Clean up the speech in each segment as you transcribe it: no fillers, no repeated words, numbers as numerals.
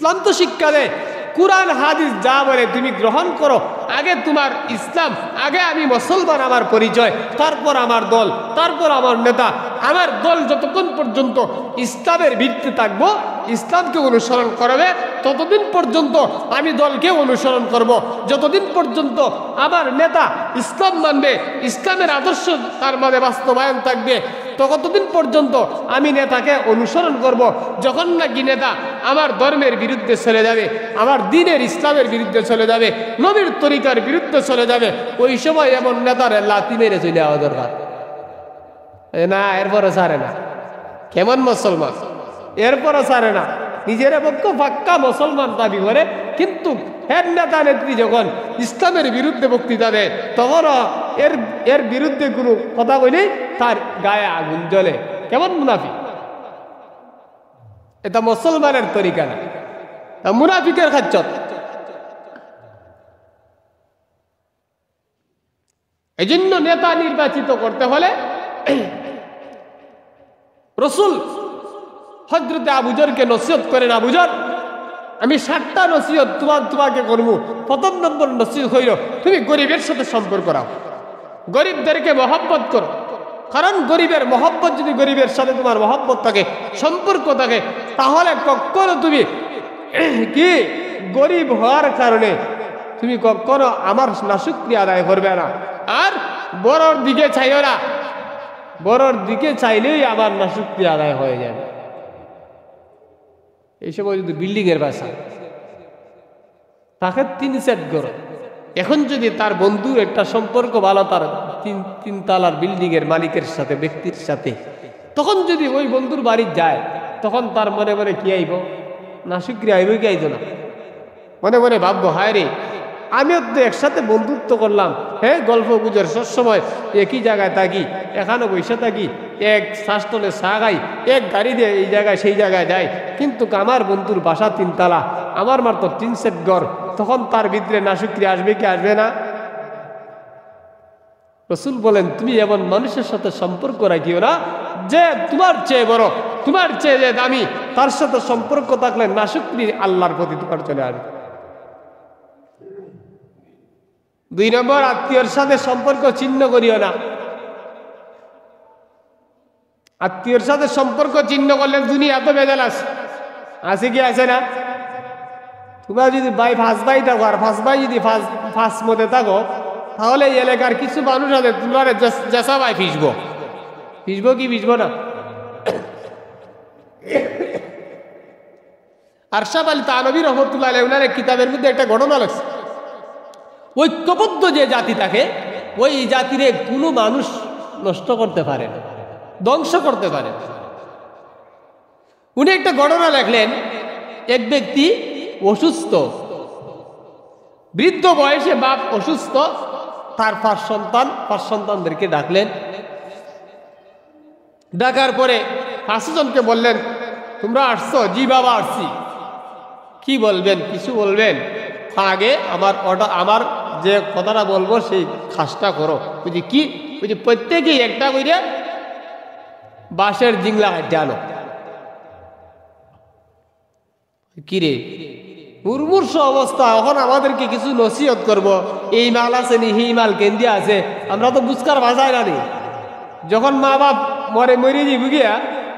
ইসলাম তো শিক্ষা দেয়, কুরআন হাদিস যা বলে তুমি গ্রহণ করো। আগে তোমার ইসলাম, আগে আমি মুসলমান, আমার পরিচয়, তারপর আমার দল, তারপর আমার নেতা। আমার দল যতক্ষণ পর্যন্ত ইসলামের ভিত্তি থাকবো, ইসলামকে অনুসরণ করবে, ততদিন পর্যন্ত আমি দলকে অনুসরণ করব। যতদিন পর্যন্ত আমার নেতা ইসলাম মানবে, ইসলামের আদর্শ তার মানে বাস্তবায়ন থাকবে, ততদিন পর্যন্ত আমি নেতাকে অনুসরণ করব। যখন নাকি নেতা আমার ধর্মের বিরুদ্ধে চলে যাবে, আমার দ্বীনের ইসলামের বিরুদ্ধে চলে যাবে, নবীর তরিকার বিরুদ্ধে চলে যাবে, ওই সময় এমন নেতার লাথি মেরে চলে যাওয়া দরকার। না, এরপরে ছাড়ে না। কেমন মুসলমান? এরপরে ছাড়ে না। নিজের পক্ষ পাক্কা মুসলমান দাবি করে, কিন্তু এর নেতা নেত্রী যখন ইসলামের বিরুদ্ধে বক্তৃতা দেয়, তখন এর বিরুদ্ধে কোনো কথা বলে তার গায়ে আগুন জ্বলে। কেমন মুনাফিক! এটা মুসলমানের তরিকা না, মুনাফিকের খাচ্চত। এই জন্য নেতা নির্বাচিত করতে হলে রাসূল হযরতে আবু যরকে নসিহত করেন, আবু যর, আমি 7টা নসিহত তোমাকে করবো। প্রথম নম্বর নসিহত হইল, তুমি গরিবের সাথে সম্পর্ক রাখো, গরিবদেরকে মহব্বত করো। কারণ গরিবের মহব্বত, যদি গরিবের সাথে তোমার মহব্বত থাকে, সম্পর্ক থাকে, তাহলে কখনো তুমি কি গরিব হওয়ার কারণে তুমি কখনো আমার নাশুকরিয়া আদায় করবে না। আর বড়র দিকে চাইও না, বড়র দিকে চাইলেই আবার নাশুকরিয়া আদায় হয়ে যাবে। এই সময় যদি বিল্ডিং এর বাসা তাকে 3 সেট করো, এখন যদি তার বন্ধুর একটা সম্পর্ক ভালো, তার 3 তলার বিল্ডিং এর মালিকের সাথে, ব্যক্তির সাথে, তখন যদি ওই বন্ধুর বাড়ি যায়, তখন তার মনে মনে কি আইব? নাশুকরিয়া আইব কি আইব না? মনে মনে ভাববো, হায় রে, আমিও তো একসাথে বন্ধুত্ব করলাম, হ্যাঁ, গল্প গুজর সবসময় একই জায়গায় থাকি, এখানে বসে থাকি, এক শ্বাসতলে চা খাই, এক গাড়ি দিয়ে এই জায়গায় সেই জায়গায় যাই, কিন্তু আমার বন্ধুর বাসা 3 তলা, আমার মাত্র 3 সেট ঘর, তখন তার ভিতরে নাশুকরিয়া আসবে কি আসবে না? রাসূল বলেন, তুমি এমন মানুষের সাথে সম্পর্ক রাখিও না যে তোমার চেয়ে বড়, তোমার চেয়ে যে দামি, তার সাথে সম্পর্ক থাকলে নাশুকরি আল্লাহর প্রতি তোমার চলে আসবে। 2 নম্বর, আত্মীয়র সাথে সম্পর্ক ছিন্ন করিও না। আত্মীয়র সাথে সম্পর্ক ছিন্ন করলে দুনিয়া তো বেজাল আছে কি আছে না? তোমরা যদি ফাঁস ভাই থাকো, আর ফাঁস ভাই যদি ফাঁস মধ্যে থাকো, তাহলে এই এলাকার কিছু মানুষ আছে, তোমরা জেসা ভাই ফিসবো কি ফিসবো না? আরশাদ আলী থানভী রহমতুল্লাহ আলাইহি ওনার কিতাবের মধ্যে একটা ঘটনা লাগছে। ঐক্যবদ্ধ যে জাতি থাকে, ওই জাতিরে কোনো মানুষ নষ্ট করতে পারে না, ধ্বংস করতে পারে না। উনি একটা ঘটনা লেখলেন, এক ব্যক্তি অসুস্থ, বৃদ্ধ বয়সে বাপ অসুস্থ, তার 5 সন্তানদেরকে ডাকলেন। ডাকার পরে 5 জনকে বললেন, তোমরা আসছো? জি বাবা আসছি। কি বলবেন? কিছু বলবেন? আগে আমার যে কথাটা বলবো সেই কাজটা করো। বুঝি কি? বুঝি প্রত্যেকেই একটা করে বাঁশের জিংলা কাটতে আনো। কিরে মুরমূর্ষ অবস্থা, এখন আমাদেরকে কিছু নসিহত করব, এই মাল আছে নি, এই মাল কেন্দ্রে আছে, আমরা তো বুঝকার ভাষায় না নি। যখন মা বাপ মরে যাবি গিয়া,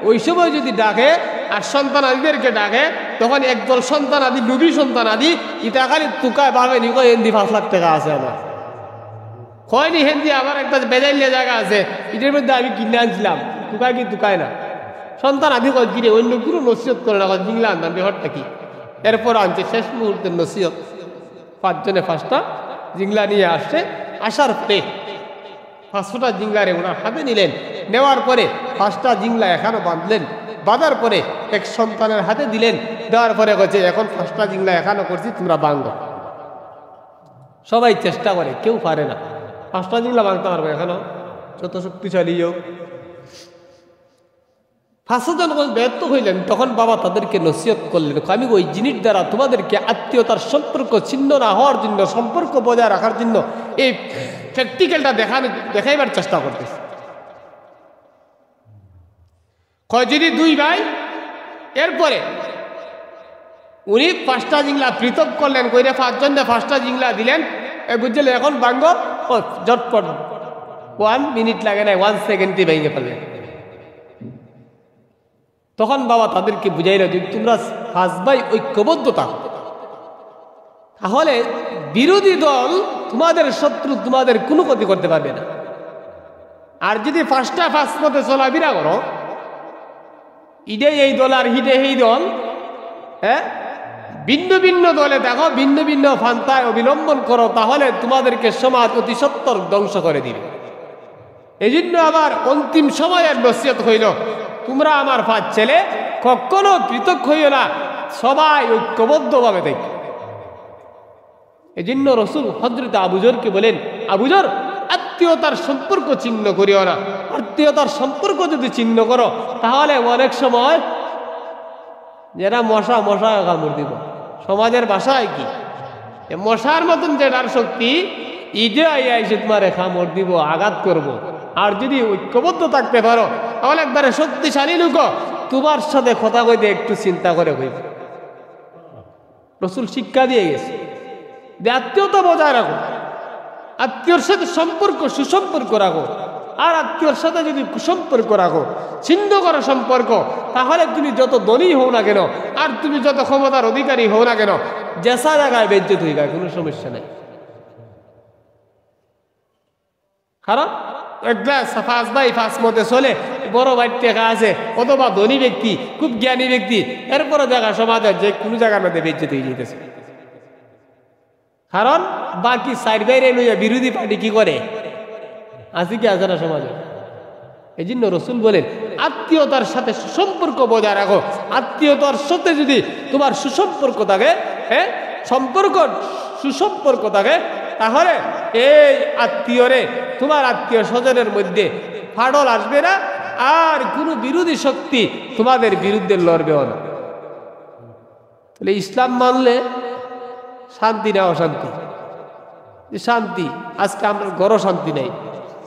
ওই সময় যদি ডাকে আর সন্তান আদিদেরকে ডাকে, তখন একদল সন্তান আদি, লুবি সন্তান আদি, ইটা খালি তুকায় ভাবে নি, কয় হেন্দি 5 লাখ টাকা আছে আমার, কয়নি হেন্দি আমার একটা বেজাইলিয়া জায়গা আছে, এটার মধ্যে আমি কিনে আনছিলাম, তুকায় কি তুকায় না? সন্তান আদি কয় কিরে অন্য কোনো নসিহত করে না, জিংলা আনতাম ব্যাপারটা কি? এরপর আনছে শেষ মুহূর্তের নসিহত। 5 জনে 5টা জিংলা নিয়ে আসছে। আসার পরে 500টা জিংলারে ওনার হাতে নিলেন। নেওয়ার পরে 5টা জিংলা এখানে বাঁধলেন। বাঁধার পরে এক সন্তানের হাতে দিলেন। দেওয়ার পরে বলছে, এখন 5টা জিংলা এখানে করছি, তোমরা বাঁধো। সবাই চেষ্টা করে, কেউ পারে না। 5টা জিংলা বাঁধতে পারবে এখনো, যত শক্তিশালী হোক। 500 জন ব্যর্থ হইলেন। তখন বাবা তাদেরকে নসিহত করলেন, আমি ওই জিনিস দ্বারা তোমাদেরকে আত্মীয়তার সম্পর্ক ছিন্ন না হওয়ার জন্য, সম্পর্ক বজায় রাখার জন্য এই প্র্যাকটিক্যালটা দেখাইবার চেষ্টা করতেছি। যদি 2 ভাই, এরপরে উনি 5টা জিংলা পৃথক করলেন, কইরে 5 জনে 5টা জিংলা দিলেন। বুঝলেন, এখন ভাঙ্গ জটপট 1 মিনিট লাগে না, 1 সেকেন্ডে ভেঙে ফেললেন। তখন বাবা তাদেরকে বুঝাইল যে তোমরা 5 ভাই ঐক্যবদ্ধ থাকো, তাহলে বিরোধী দল তোমাদের শত্রু, তোমাদের কোনো ক্ষতি করতে পারবে না। আর যদি 5টা 5 মতে চলাফেরা করো, ইডে এই দল আর হিডে এই দল, হ্যাঁ, ভিন্ন ভিন্ন দলে দেখো, ভিন্ন ভিন্ন ফান্তায় অবলম্বন করো, তাহলে তোমাদেরকে সমাজ অতি সত্বর ধ্বংস করে দিবে। এই জন্য আবার অন্তিম সময়ের নসিহত হইল, তোমরা আমার 5 ছেলে কখনো পৃথক হইও না, সবাই ঐক্যবদ্ধভাবে দেখো। এই জন্য রসুল হযরত আবুজরকে বলেন, আবুজর, আত্মীয়তার সম্পর্ক ছিন্ন করিও না। আত্মীয়তার সম্পর্ক যদি ছিন্ন করো, তাহলে অনেক সময় যারা মশা কামড় দিব, সমাজের ভাষায় কি মশার মতন যেটার শক্তি, ইডে আইসে তোমার কামড় দিব, আঘাত করব। আর যদি ঐক্যবদ্ধ থাকতে পারো, তাহলে একবারে শক্তিশালী লোক তোমার সাথে কথা কইতে একটু চিন্তা করে হইব। রসুল শিক্ষা দিয়ে গেছে যে আত্মীয়তা বজায় রাখো, আত্মীয়র সাথে সম্পর্ক সুসম্পর্ক রাখো। আর আত্মীয়র সাথে যদি কুসম্পর্ক রাখো, ছিন্ন করো সম্পর্ক, তাহলে তুমি যত ধনী হও না কেন, আর তুমি যত ক্ষমতার অধিকারী হও না কেন, জেসা জায়গায় বেজ্জত হয়ে যায়, কোনো সমস্যা নেই। কারণ এক গ্লাস 5 ভাই 5 মতে চলে, বড় ভাই টেকা আছে অথবা ধনী ব্যক্তি, খুব জ্ঞানী ব্যক্তি, এরপরে দেখা সমাজের যে কোনো জায়গার মধ্যে বেজ্জত হয়ে যেতেছে। কারণ বাকি 4 বাইরে লইয়া বিরোধী পার্টি কি করে, আছে কি আছে না সমাজে। এই জন্য রসুল বলেন, আত্মীয়তার সাথে সুসম্পর্ক বজায় রাখো। আত্মীয়তার সাথে যদি তোমার সুসম্পর্ক থাকে, হ্যাঁ, সুসম্পর্ক থাকে, তাহলে এই আত্মীয়রে, তোমার আত্মীয় স্বজনের মধ্যে ফাটল আসবে না, আর কোনো বিরোধী শক্তি তোমাদের বিরুদ্ধে লড়বেও না। তাহলে ইসলাম মানলে শান্তি না অশান্তি? শান্তি। আজকে আমরা ঘরও শান্তি নেই,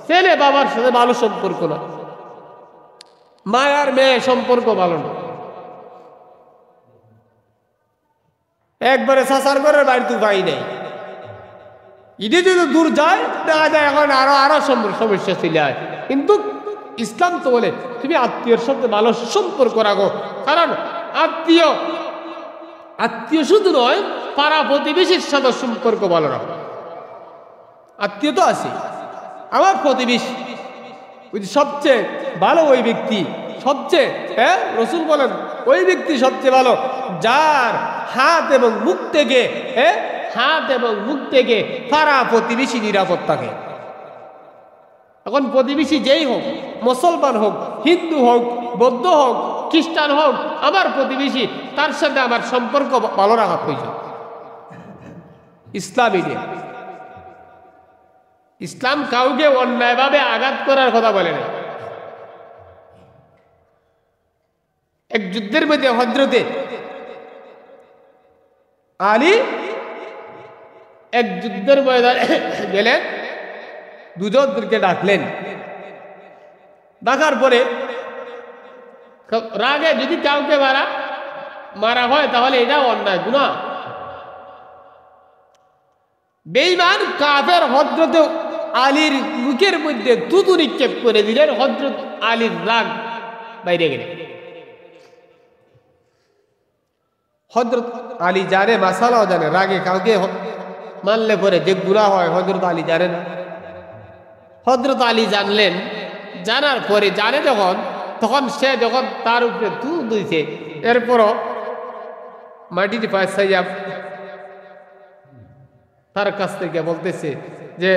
ছেলে বাবার সাথে ভালো সম্পর্ক না, মায়ার মেয়ে সম্পর্ক ভালো না, একবারে চাচার ঘরের বাড়ি তো পাই নেই। ইডে যদি দূর যায়, দেখা যায় এখন আরো সমস্যা চলে যায়। কিন্তু ইসলাম তো বলে তুমি আত্মীয়র সাথে ভালো সম্পর্ক রাখো। কারণ আত্মীয় শুধু নয়, পাড়া প্রতিবেশীর সাথে সম্পর্ক ভালো রাখো। আত্মীয় তো আছে, আমার প্রতিবেশী সবচেয়ে ভালো ওই ব্যক্তি, সবচেয়ে, হ্যাঁ, রসুল বলেন ওই ব্যক্তি সবচেয়ে ভালো যার হাত এবং মুখ থেকে, হ্যাঁ, হাত এবং মুখ থেকে পাড়া প্রতিবেশী নিরাপদ থাকে। এখন প্রতিবেশী যেই হোক, মুসলমান হোক, হিন্দু হোক, বৌদ্ধ হোক, খ্রিস্টান হোক, আমার প্রতিবেশী, তার সাথে আমার সম্পর্ক ভালো রাখা প্রয়োজন। ইসলাম কাউকে অন্যায়ভাবে আঘাত করার কথা বলে না। এক যুদ্ধের মধ্যে হযরতে আলী এক যুদ্ধের ময়দানে গেলেন, দুজনকে ডাকলেন। ডাকার পরে রাগে যদি কাউকে মারা হয়, তাহলে এটাও অন্যায়, গুনাহ। বেঈমান কাফের হযরত আলীর মুখের মধ্যে থুতু নিক্ষেপ করে দিলেন, হযরত আলীর রাগ বাইরে গেলেন। হযরত আলী জানে, মাসালাও জানে, রাগে কাউকে মানলে পরে যে গুনাহ হয় হযরত আলী জানে না। হযরত আলী জানলেন, জানার পরে জানে তখন সে যখন তার উপরে থুতু দিয়েছে, এরপরও মাটিতে পাশাইয়া তার কাছ থেকে বলতেছে যে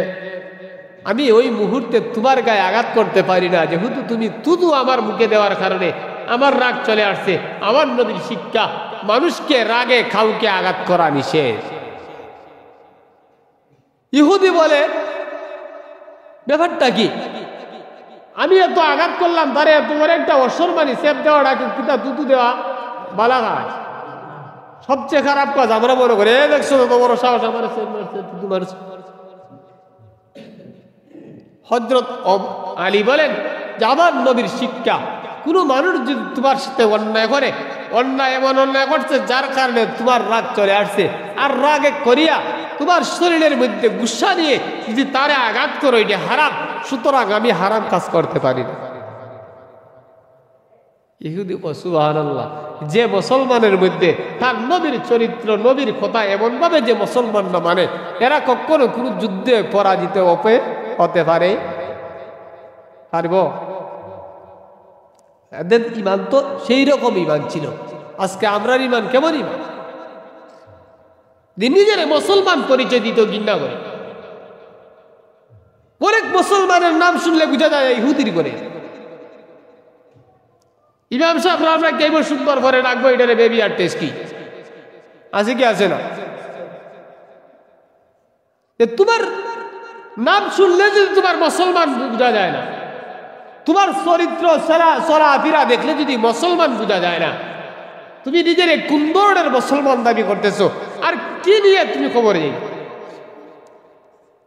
আমি ওই মুহূর্তে তোমার গায়ে আঘাত করতে পারি না, যেহেতু তুমি থুতু আমার মুখে দেওয়ার কারণে আমার রাগ চলে আসছে। আমার নবীর শিক্ষা, মানুষকে রাগে কাউকে আঘাত করা নিষেধ। ইহুদি বলে, ব্যাপারটা কি, আমি এত আঘাত করলাম, তারে তোমার একটা অসম্মানী সেপ দেওয়া, ডাকে কিতা থুতু দেওয়া বালা কাজ, সবচেয়ে খারাপ কাজ। আমরা মনে করি দেখছো তো বড় সাহস, আমার থুতু মারছে। হযরত আলী বলেন যে আমার নবীর শিক্ষা, কোনো মানুষ যদি তোমার সাথে অন্যায় করে, অন্যায় এমন অন্যায় করছে যার কারণে তোমার রাগ চলে আসছে, আর রাগে করিয়া তোমার শরীরের মধ্যে গুসা নিয়ে যদি তারে আঘাত করো, এটা হারাম, সুতরাং আমি হারাম কাজ করতে পারি না। ইহুদি ও সুবহানাল্লাহ, যে মুসলমানের মধ্যে তার নবীর চরিত্র, নবীর কথা এমন ভাবে যে মুসলমান না মানে, এরা কখনো কোনো যুদ্ধে পরাজিত হতে পারব? এদের ইমান তো সেই রকম ইমান ছিল। আজকে আমরার ইমান কেমন ইমান? নিজের মুসলমান পরিচয় দিত ঘৃণা করে। অনেক মুসলমানের নাম শুনলে বুঝা যায় ইহুদির করে। ইমাম সাহেব আমরা কেবল সুন্দর করে রাখবো, এটারে বেবি আর টেস্টি আছে কি আছে না? তোমার নাম শুনলে যদি তোমার মুসলমান বোঝা যায় না, তোমার চরিত্র চলাফেরা দেখলে যদি মুসলমান বোঝা যায় না, তুমি নিজের কোন ধরনের মুসলমান দাবি করতেছো আর কি নিয়ে তুমি খবর নেই?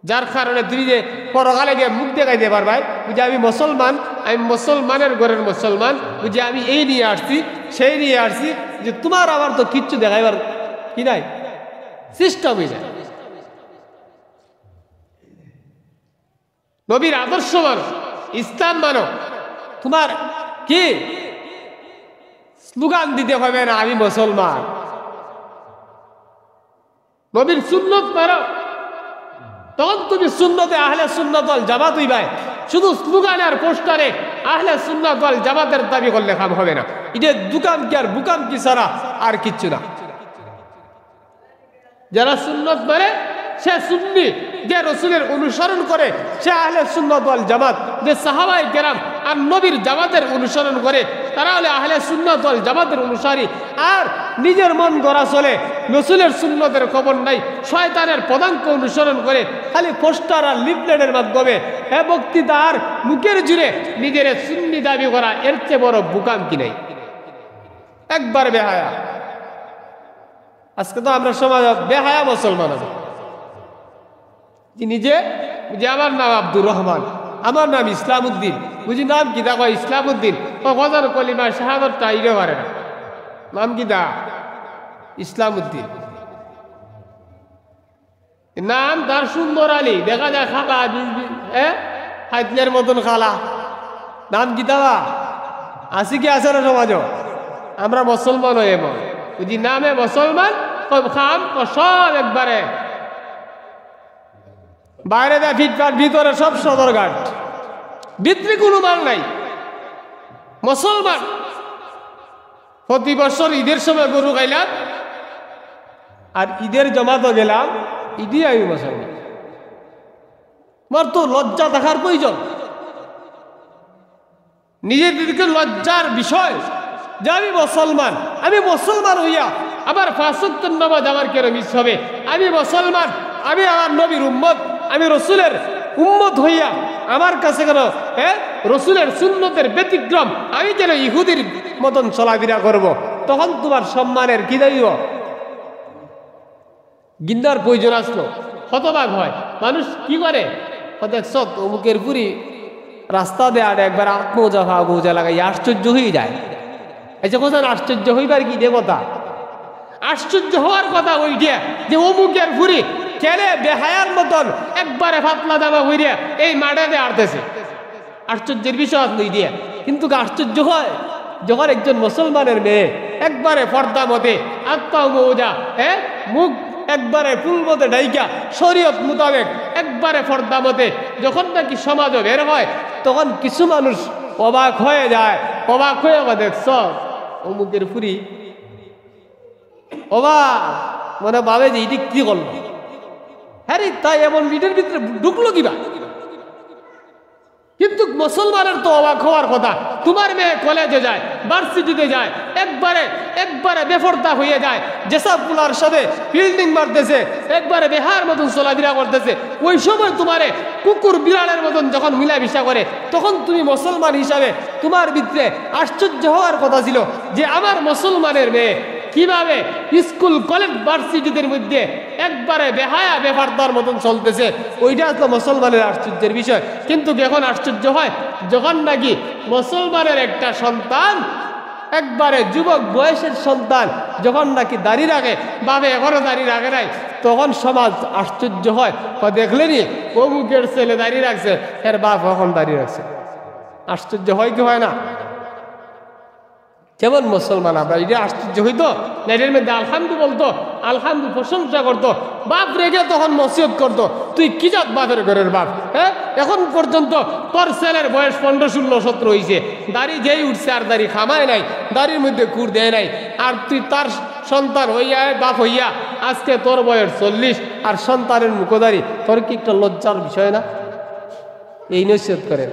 যার কারণে তুমি যে পরকালে গিয়ে মুখ দেখাইতে পারবাই বুঝে আমি মুসলমান, আমি মুসলমানের ঘরের মুসলমান, বুঝে আমি এই নিয়ে আসছি সেই নিয়ে আসছি, যে তোমার আবার তো কিচ্ছু দেখাইবার কি নাই, সিস্টেম হয়ে যায়। নবীর আদর্শ মানো, ইসলাম মানো, তোমার কি স্লোগান দিতে হবে না আমি মুসলমান। নবীর সুন্নত মানো, তখন তুমি সুন্নতে আহলে সুন্নাত ওয়াল জামাত হইবাই। শুধু স্লোগানে আর পোস্টারে আহলে সুন্নাত ওয়াল জামাতের দাবি করলে কাম হবে না। এটা দোকান কি আর বুকাম কি ছাড়া আর কিচ্ছু না। যারা সুন্নত মানে সে সুন্নি, যে রসুলের অনুসরণ করে সে আহলে সুন্নাত ওয়াল জামাত। যে সাহাবায়ে কেরাম আর নবীর জামাতের অনুসরণ করে তারা হলে আহলে সুন্নাত ওয়াল জামাতের অনুসারী। আর নিজের মন গড়া চলে, রসুলের সুন্নতের খবর নাই, শয়তানের পদাঙ্ক অনুসরণ করে খালি পোস্টার আর লিফলেটের মাধ্যমে বক্তৃতা আর মুখের জুড়ে নিজের সুন্নি দাবি করা, এর চেয়ে বড় বুকাম কি নাই? একবার বেহায়া। আজকে তো আমরা সমাজ বেহায়া মুসলমান আছি। নিজে বুঝি আমার নাম আব্দুর রহমান, আমার নাম ইসলাম উদ্দিন, বুঝি নাম কি দা কয় ইসলাম উদ্দিন, কখন কলিমা শাহাদাত চাইতে পারে না, নাম কি দা ইসলাম উদ্দিন। নাম তার সুন্দর আলী, দেখা যায় খালা হাইতলের মতন খালা, নাম কি দাবা আসি কি আছে না সমাজ? আমরা মুসলমান হয়ে এমন বুঝি নামে মুসলমান, খাম সব একবারে বাইরে দেয় ফিটফাট, ভিতরে সব সদরঘাট, ভিতরে কোনো মাল নাই। মুসলমান প্রতি বছর ঈদের সময় গরু খাইলাম আর ঈদের জমাতো গেলাম, ঈদই আমি মুসলমান। মোর তো লজ্জা দেখার প্রয়োজন, নিজেদেরকে লজ্জার বিষয় যে আমি মুসলমান। আমি মুসলমান হইয়া আমার 5 ওয়াক্ত নামাজ আমার কেন মিস হবে? আমি মুসলমান, আমি আমার নবীর উম্মত, আমি রসুলের উম্মত হইয়া আমার কাছে কেন রসুলের সুন্নতের ব্যতিক্রম আমি কেন ইহুদির মতন চলাফেরা করব? তখন তোমার সম্মানের কি দাঁড়িয়ে গিন্দার প্রয়োজন আসলো, হতবাক হয় মানুষ। কি করে দেখছ অমুকের পুরি রাস্তা দেয় আর একবার আত্মজা মৌজা লাগাই আশ্চর্য হয়ে যায়। এই যে কথা আশ্চর্য হইবার কি দে কথা? আশ্চর্য হওয়ার কথা ওই যে অমুকের পুরি কেলে বেহায়ার মতন একবারে ফাতলা দামা হইয়া এই মাঠে আড়তেছে। আশ্চর্যের বিষয় নই দিয়ে, কিন্তু আশ্চর্য হয় যখন একজন মুসলমানের মেয়ে একবারে পর্দা মতে আত্মা মৌজা মুখ একবারে ফুল মতে ডাইকা শরীয়ত মোতাবেক একবারে পর্দা মতে যখন নাকি সমাজে বের হয়, তখন কিছু মানুষ অবাক হয়ে যায়। অবাক হয়ে দেখছ অমুকের ফুরি, অবাক মানে ভাবে যে এটি কি করলো, হ্যাঁ রে তাই এমন মিটের ভিতরে ঢুকলো কিবা? কিন্তু মুসলমানের তো অবাক হওয়ার কথা। তোমার মেয়ে কলেজে যায়, ভার্সিটিতে যায়, একবারে বেফরদা হয়ে যায়, যেসব পুলার সাথে ফিল্ডিং মারতেছে, একবারে বেহার মতন চলাফেরা করতেছে। ওই সময় তোমারে কুকুর বিড়ালের মতন যখন মিলামিশা করে, তখন তুমি মুসলমান হিসাবে তোমার ভিতরে আশ্চর্য হওয়ার কথা ছিল যে আমার মুসলমানের মেয়ে কিভাবে স্কুল কলেজ ভার্সিটিদের মধ্যে একবারে বেহায়া বেফারদার মতন চলতেছে। ওইটা তো মুসলমানের আশ্চর্যের বিষয়। কিন্তু এখন আশ্চর্য হয় যখন নাকি মুসলমানের একটা সন্তান একবারে যুবক বয়সের সন্তান যখন নাকি দাঁড়িয়ে রাখে, বাবা এখনো দাঁড়িয়ে রাখে নাই, তখন সমাজ আশ্চর্য হয়, দেখলেনি অমুকের ছেলে দাঁড়িয়ে রাখছে, এর বাপ এখন দাঁড়িয়ে রাখছে। আশ্চর্য হয় কি হয় না? যেমন মুসলমান আমরা এটা আশ্চর্য হইতো না, এর মধ্যে আলহামদু বলতো, আলহামদু প্রশংসা করতো, বাপ রেখে তখন নসিহত করতো, তুই কি জাত বাপের ঘরের বাপ? হ্যাঁ, এখন পর্যন্ত তোর ছেলের বয়স 15, 16, 17 হয়েছে, দাড়ি যেই উঠছে আর দাড়ি খামায় নাই, দাড়ির মধ্যে কুড় দেয় নাই, আর তুই তার সন্তান হইয়া বাপ হইয়া আজকে তোর বয়স 40 আর সন্তানের মুখোদারি, তোর কি একটা লজ্জার বিষয় না? এই নসিহত করেন।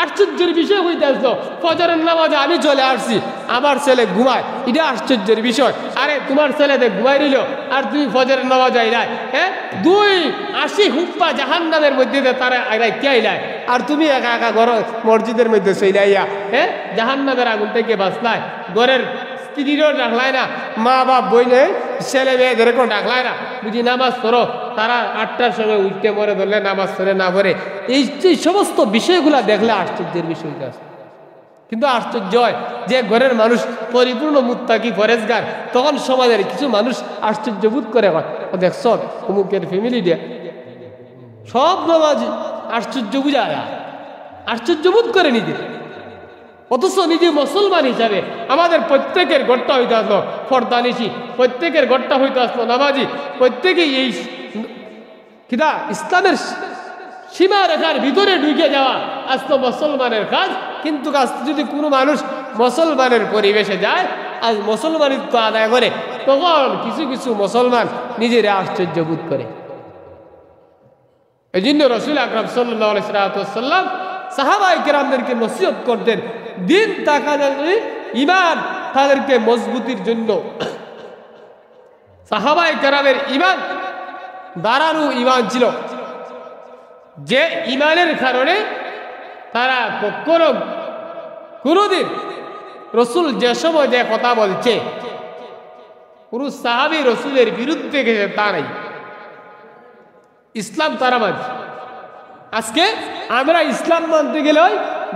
আশ্চর্যের বিষয় হইতে আসলো, ফজরের নামাজে আমি চলে আসছি, আমার ছেলে ঘুমায়, এটা আশ্চর্যের বিষয়। আরে তোমার ছেলেদের ঘুমাই রইল আর তুমি ফজরের নামাজ আইলাই, হ্যাঁ 280 হুপ্পা জাহান্নামের মধ্যে তারা আইলাই কে আইলাই, আর তুমি একা একা ঘর মসজিদের মধ্যে চইলাইয়া হ্যাঁ জাহান্নামের আগুন থেকে বাঁচলাই, ঘরের স্ত্রীরও ডাকলাই না, মা বাপ বইনে ছেলে মেয়েদের কোনো ডাকলাই না, বুঝি নামাজ পড়ো, তারা 8টার সময় উঠতে মরে ধরলে নামাজ পড়ে না পড়ে, এই সমস্ত বিষয়গুলা দেখলে আশ্চর্যের বিষয়টা আছে। কিন্তু আশ্চর্য হয় যে ঘরের মানুষ পরিপূর্ণ মুত্তাকি পরেজগার, তখন সমাজের কিছু মানুষ আশ্চর্য বোধ করে, দেখছ অমুকের ফ্যামিলি দিয়ে সব নামাজ, আশ্চর্য বুঝায়, আশ্চর্য বোধ করে নিজে, অথচ নিজে মুসলমান হিসাবে আমাদের প্রত্যেকের ঘরটা হইতে আসলো ফরদানিশি, প্রত্যেকের ঘরটা হইতে আসলো নামাজি, প্রত্যেকেই এই কিনা ইসলামের সীমা রেখার ভিতরে ঢুকে যাওয়া আসলো মুসলমানের কাজ। কিন্তু কাজ যদি কোনো মানুষ মুসলমানের পরিবেশে যায়, আজ মুসলমানিত্ব আদায় করে, তখন কিছু কিছু মুসলমান নিজেরা আশ্চর্য বোধ করে। এই জন্য রাসূল আকরাম সাল্লাল্লাহু আলাইহি ওয়াসাল্লাম সাহাবায়ে কেরামদেরকে নসিহত করতেন, দিন তাকালে ঈমান তাদেরকে মজবুতির জন্য। সাহাবায়ে কেরামের ঈমান দাঁড়ানো ঈমান ছিল, যে ঈমানের কারণে তারা কখনো কোনোদিন রসুল যে সময় যে কথা বলছে পুরো সাহাবী রসুলের বিরুদ্ধে গেছে তা নাই, ইসলাম তারা মানছে। আজকে আমরা ইসলাম মানতে গেলে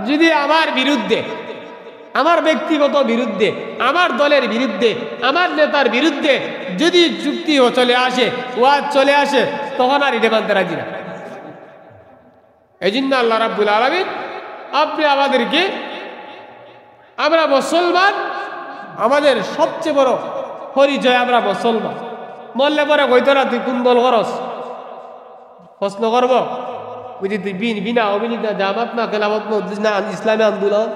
যদি আমার বিরুদ্ধে, আমার ব্যক্তিগত বিরুদ্ধে, আমার দলের বিরুদ্ধে, আমার নেতার বিরুদ্ধে যদি চুক্তি চলে আসে, ওয়াজ চলে আসে, তখন আর এটা মানতে রাজি না। এই জন্য আল্লাহ রাব্বুল আলামিন আপনি আমাদেরকে, আমরা মুসলমান, আমাদের সবচেয়ে বড় পরিচয় আমরা মুসলমান। মরলে পরে কইতো না তুই কোন দল করস, প্রশ্ন করব বুঝি তুই বিনা অভিনীত জামাত না খেলাফত না ইসলামী আন্দোলন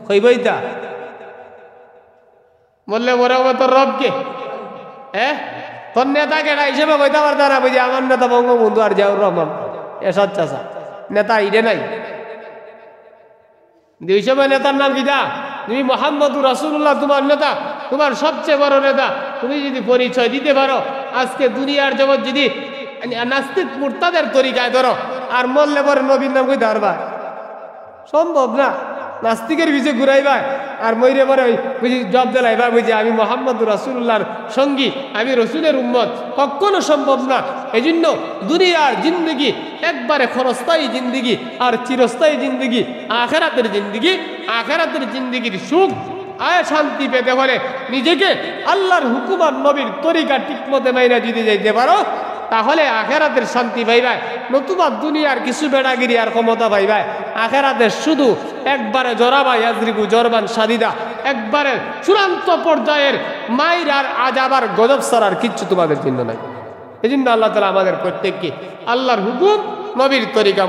কইবই তা, বললে পরে হবে তোর রবকে, হ্যাঁ তোর নেতাকে হিসেবে কইতে পারতা না, বুঝি আমার নেতা বঙ্গবন্ধু আর জিয়াউর রহমান এরশাদ চাচা, নেতা ইডে নাই, হিসেবে নেতার নাম কি দা? তুমি মুহাম্মদুর রাসূলুল্লাহ তোমার নেতা, তোমার সবচেয়ে বড় নেতা। তুমি যদি পরিচয় দিতে পারো, আজকে দুনিয়ার জগৎ যদি নাস্তিক মুরতাদের তরিকায় ধরো, আর মরলে পরে নবীর নাম কইতে পারবা? সম্ভব না। নাস্তিকের পিছিয়ে ঘুরাইবা আর মইরে পরে বুঝি জব দিলাইবা, বুঝি আমি মুহাম্মদুর রাসূলুল্লাহর সঙ্গী, আমি রসুলের উম্মত, কখনো সম্ভব না। এই জন্য দুনিয়ার জিন্দগি একবারে ক্ষণস্থায়ী জিন্দগি আর চিরস্থায়ী জিন্দগি আখিরাতের জিন্দগি। আখিরাতের জিন্দগির সুখ আয় শান্তি পেতে হলে নিজেকে আল্লাহর হুকুম আর নবীর তরিকা ঠিকমতো মাইনা যদি যাইতে পারো, তাহলে আখিরাতের শান্তি পাইবা। নতুবা দুনিয়ার কিছু বেড়াগিরি আর ক্ষমতা পাইবা, আখিরাতের শুধু একবারে জরাবা ইয়াজরিবু জরবান সাদিদা, একবারে চূড়ান্ত পর্যায়ের মাইর আর আযাব আর গজব ছাড়ার কিচ্ছু তোমাদের জন্য নাই। এই জন্য আল্লাহ তাআলা আমাদের প্রত্যেককে আল্লাহর হুকুম নবীর তরিকা